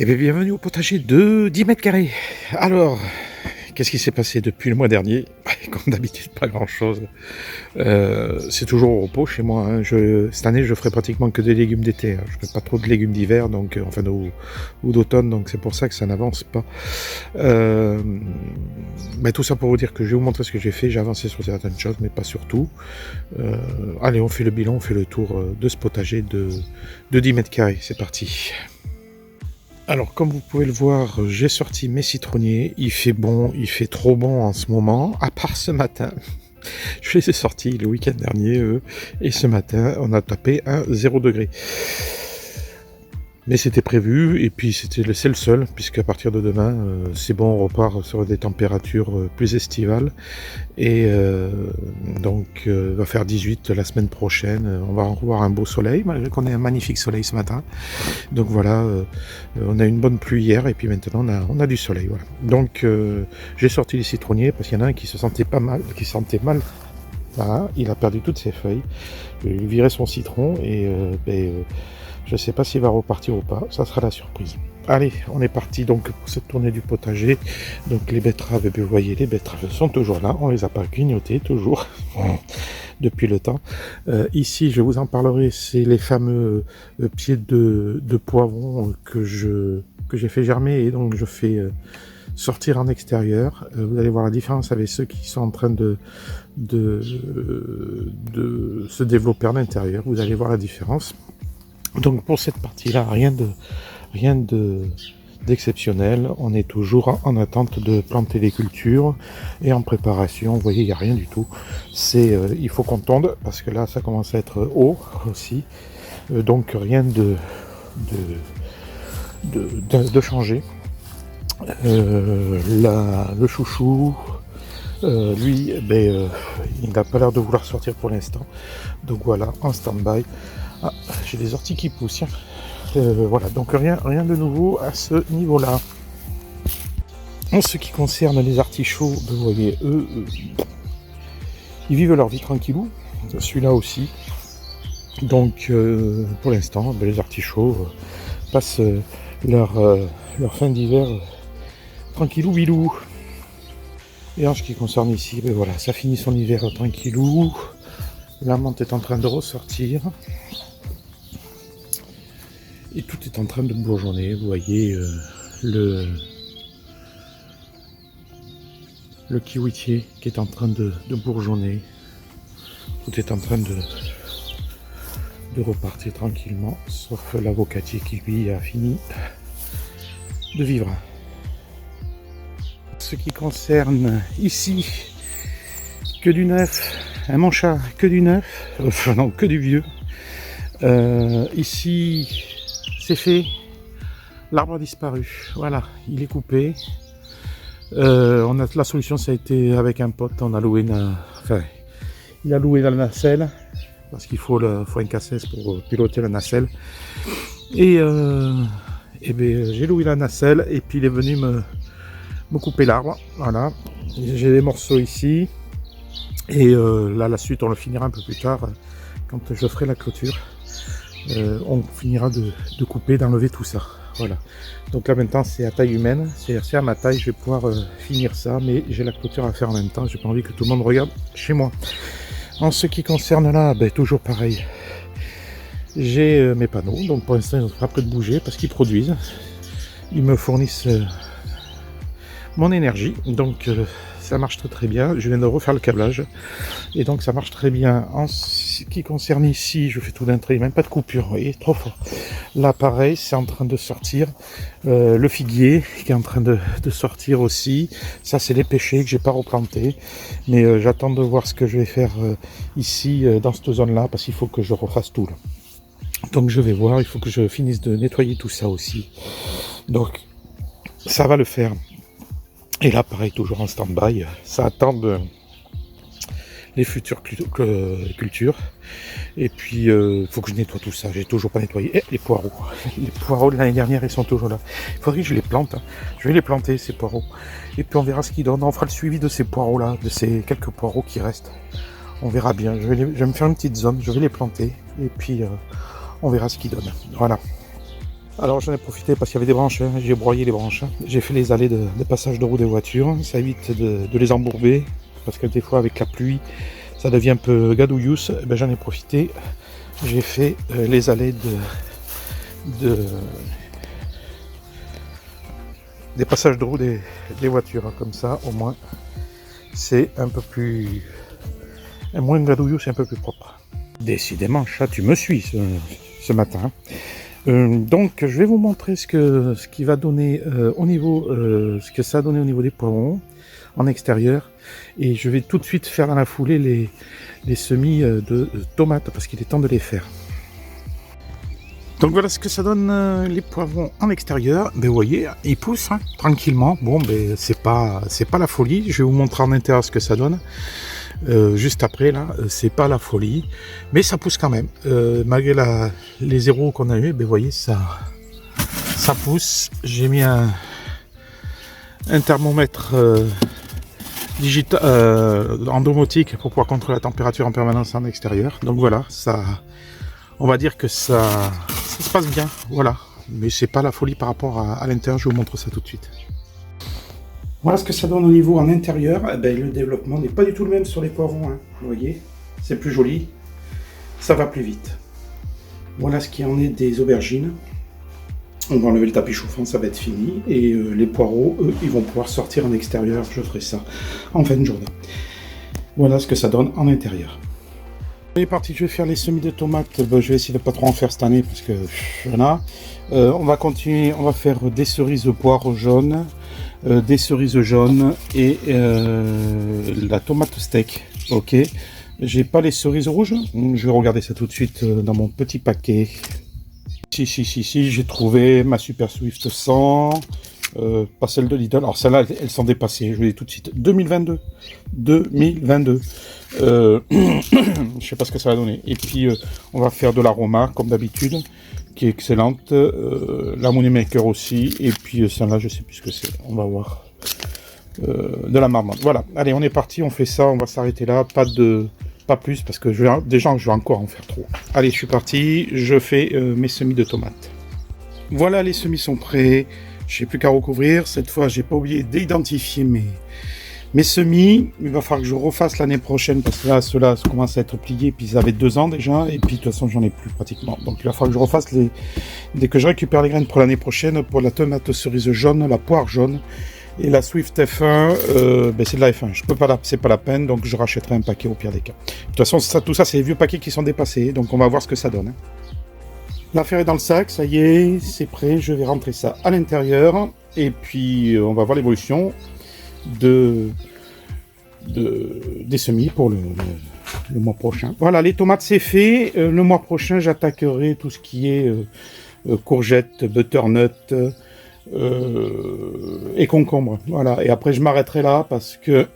Et bien, bienvenue au potager de 10 mètres carrés. Alors, qu'est-ce qui s'est passé depuis le mois dernier? Comme d'habitude, pas grand-chose. C'est toujours au repos chez moi. Hein. Cette année, je ferai pratiquement que des légumes d'été. Hein. Je fais pas trop de légumes d'hiver, donc ou d'automne, donc c'est pour ça que ça n'avance pas. Tout ça pour vous dire que je vais vous montrer ce que j'ai fait. J'ai avancé sur certaines choses, mais pas sur tout. Allez, on fait le bilan, on fait le tour de ce potager de 10 mètres carrés. C'est parti. Alors, comme vous pouvez le voir, j'ai sorti mes citronniers. Il fait bon, il fait trop bon en ce moment, à part ce matin. Je les ai sortis le week-end dernier, et ce matin, on a tapé un 0 degré. Mais c'était prévu, et puis c'est le seul, puisqu'à partir de demain, c'est bon, on repart sur des températures plus estivales. Et donc, va faire 18 la semaine prochaine. On va revoir un beau soleil, malgré qu'on ait un magnifique soleil ce matin. Donc voilà, on a une bonne pluie hier, et puis maintenant on a du soleil. Voilà. Donc, j'ai sorti les citronniers, parce qu'il y en a un qui se sentait pas mal, qui sentait mal. Voilà, il a perdu toutes ses feuilles. Il virait son citron, et je ne sais pas s'il va repartir ou pas, ça sera la surprise. Allez, on est parti donc pour cette tournée du potager. Donc les betteraves, vous voyez, les betteraves sont toujours là, on les a pas grignotées, toujours, depuis le temps. Ici, je vous en parlerai, c'est les fameux pieds de poivron que j'ai fait germer et donc je fais sortir en extérieur. Vous allez voir la différence avec ceux qui sont en train de se développer en intérieur. Vous allez voir la différence. Donc pour cette partie-là, rien d'exceptionnel. On est toujours en attente de planter les cultures et en préparation. Vous voyez, il n'y a rien du tout. Il faut qu'on tonde parce que là, ça commence à être haut aussi. Donc rien de changer. Le chouchou, lui, il n'a pas l'air de vouloir sortir pour l'instant. Donc voilà, en stand-by. Ah, j'ai des orties qui poussent. Hein. Voilà, donc rien de nouveau à ce niveau-là. En ce qui concerne les artichauts, vous voyez, eux, ils vivent leur vie tranquillou. Celui-là aussi. Donc, pour l'instant, les artichauts passent leur fin d'hiver tranquillou bilou. Et en ce qui concerne ici, voilà, ça finit son hiver tranquillou. La menthe est en train de ressortir. Et tout est en train de bourgeonner. Vous voyez le kiwitier qui est en train de bourgeonner. Tout est en train de repartir tranquillement, sauf l'avocatier qui lui a fini de vivre. Ce qui concerne ici, que du neuf, mon chat, que du neuf, non, que du vieux. Ici, c'est fait, l'arbre a disparu, voilà, il est coupé. La solution, ça a été avec un pote, il a loué la nacelle, parce qu'il faut un cassette pour piloter la nacelle. Et j'ai loué la nacelle, et puis il est venu me couper l'arbre, voilà. J'ai des morceaux ici, et là, la suite, on le finira un peu plus tard, quand je ferai la clôture. On finira de couper, d'enlever tout ça. Voilà. Donc là maintenant c'est à taille humaine, c'est à ma taille, je vais pouvoir finir ça, mais j'ai la clôture à faire en même temps, j'ai pas envie que tout le monde regarde chez moi. En ce qui concerne là, toujours pareil. J'ai mes panneaux, donc pour l'instant ils sont pas prêts de bouger parce qu'ils produisent. Ils me fournissent mon énergie, donc ça marche très bien. Je viens de refaire le câblage et donc ça marche très bien. En ce qui concerne ici, je fais tout d'un trait, même pas de coupure, vous voyez, trop fort. Là pareil, c'est en train de sortir. Le figuier qui est en train de sortir aussi. Ça c'est les pêchers que j'ai pas replanté, mais j'attends de voir ce que je vais faire ici dans cette zone là parce qu'il faut que je refasse tout là. Donc je vais voir, il faut que je finisse de nettoyer tout ça aussi. Donc ça va le faire. Et là, pareil, toujours en stand-by, ça attend les futures cultures. Et puis, il faut que je nettoie tout ça. J'ai toujours pas nettoyé. Et les poireaux. Les poireaux de l'année dernière, ils sont toujours là. Il faudrait que je les plante. Hein. Je vais les planter, ces poireaux. Et puis, on verra ce qu'ils donnent. On fera le suivi de ces poireaux-là, de ces quelques poireaux qui restent. On verra bien. Je vais me faire une petite zone. Je vais les planter. Et puis, on verra ce qu'ils donnent. Voilà. Alors j'en ai profité parce qu'il y avait des branches, hein. J'ai broyé les branches, hein. J'ai fait les allées de passage de roue des voitures, ça évite de les embourber, parce que des fois avec la pluie, ça devient un peu gadouillous. Et ben, j'en ai profité, j'ai fait les allées des passages de roue des voitures, comme ça au moins c'est un peu plus, moins gadouilleux, c'est un peu plus propre. Décidément, chat, tu me suis ce matin. Donc je vais vous montrer ce qui va donner au niveau, ce que ça a donné au niveau des poivrons en extérieur, et je vais tout de suite faire dans la foulée les semis de tomates, parce qu'il est temps de les faire. Donc voilà ce que ça donne les poivrons en extérieur. Ben vous voyez, ils poussent hein, tranquillement. Bon, ben c'est pas la folie. Je vais vous montrer en intérieur ce que ça donne. Juste après là, c'est pas la folie, mais ça pousse quand même. Malgré les zéros qu'on a eu, ben vous voyez ça pousse. J'ai mis un thermomètre digital en domotique pour pouvoir contrôler la température en permanence en extérieur. Donc voilà, on va dire que ça se passe bien, voilà. Mais c'est pas la folie par rapport à l'intérieur, je vous montre ça tout de suite. Voilà ce que ça donne au niveau en intérieur. Eh ben, le développement n'est pas du tout le même sur les poivrons, hein. Vous voyez, c'est plus joli, ça va plus vite. Voilà ce qui en est des aubergines. On va enlever le tapis chauffant, ça va être fini. Et les poireaux, eux, ils vont pouvoir sortir en extérieur. Je ferai ça en fin de journée. Voilà ce que ça donne en intérieur. On est parti, je vais faire les semis de tomates. Ben, je vais essayer de pas trop en faire cette année parce que voilà. On va continuer, on va faire des cerises poires jaunes, des cerises jaunes et la tomate steak. Ok. J'ai pas les cerises rouges. Je vais regarder ça tout de suite dans mon petit paquet. Si, j'ai trouvé ma Super Swift 100. Pas celle de Lidl. Alors celle-là, elles sont dépassées. Je vous dis tout de suite. 2022. Je sais pas ce que ça va donner. Et puis on va faire de l'aroma comme d'habitude, qui est excellente. La Money Maker aussi. Et puis celle-là, je sais plus ce que c'est. On va voir. De la marmande. Voilà. Allez, on est parti. On fait ça. On va s'arrêter là. Pas plus parce que je vais encore en faire trop. Allez, je suis parti. Je fais mes semis de tomates. Voilà, les semis sont prêts. Je n'ai plus qu'à recouvrir. Cette fois, j'ai pas oublié d'identifier mes semis. Il va falloir que je refasse l'année prochaine parce que là, ceux-là commencent à être pliés. Puis ils avaient 2 ans déjà. Et puis de toute façon, j'en ai plus pratiquement. Donc il va falloir que je refasse dès que je récupère les graines pour l'année prochaine, pour la tomate cerise jaune, la poire jaune et la Swift F1. Ben c'est de la F1. Je peux pas, c'est pas la peine. Donc je rachèterai un paquet au pire des cas. De toute façon, tout ça, c'est les vieux paquets qui sont dépassés. Donc on va voir ce que ça donne. Hein. L'affaire est dans le sac, ça y est, c'est prêt, je vais rentrer ça à l'intérieur, et puis on va voir l'évolution des semis pour le mois prochain. Voilà, les tomates c'est fait, le mois prochain j'attaquerai tout ce qui est courgettes, butternut et concombres, voilà, et après je m'arrêterai là parce que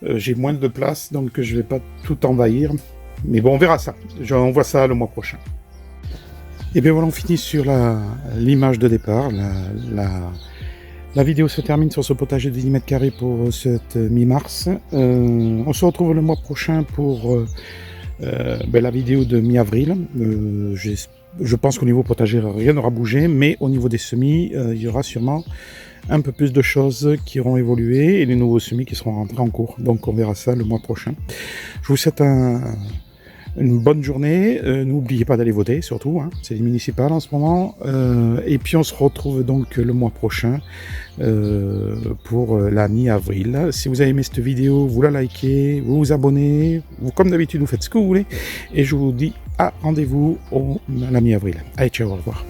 j'ai moins de place, donc je vais pas tout envahir, mais bon on verra ça, on voit ça le mois prochain. Et bien voilà, on finit sur l'image de départ. La vidéo se termine sur ce potager de 10 mètres carrés pour cette mi-mars. On se retrouve le mois prochain pour la vidéo de mi-avril. Je pense qu'au niveau potager, rien n'aura bougé, mais au niveau des semis, il y aura sûrement un peu plus de choses qui auront évolué et les nouveaux semis qui seront rentrés en cours. Donc on verra ça le mois prochain. Je vous souhaite une bonne journée, n'oubliez pas d'aller voter surtout, hein. C'est les municipales en ce moment, et puis on se retrouve donc le mois prochain pour la mi-avril. Si vous avez aimé cette vidéo, vous la likez, vous vous abonnez, comme d'habitude vous faites ce que vous voulez, et je vous dis à rendez-vous à la mi-avril. Allez, ciao, au revoir.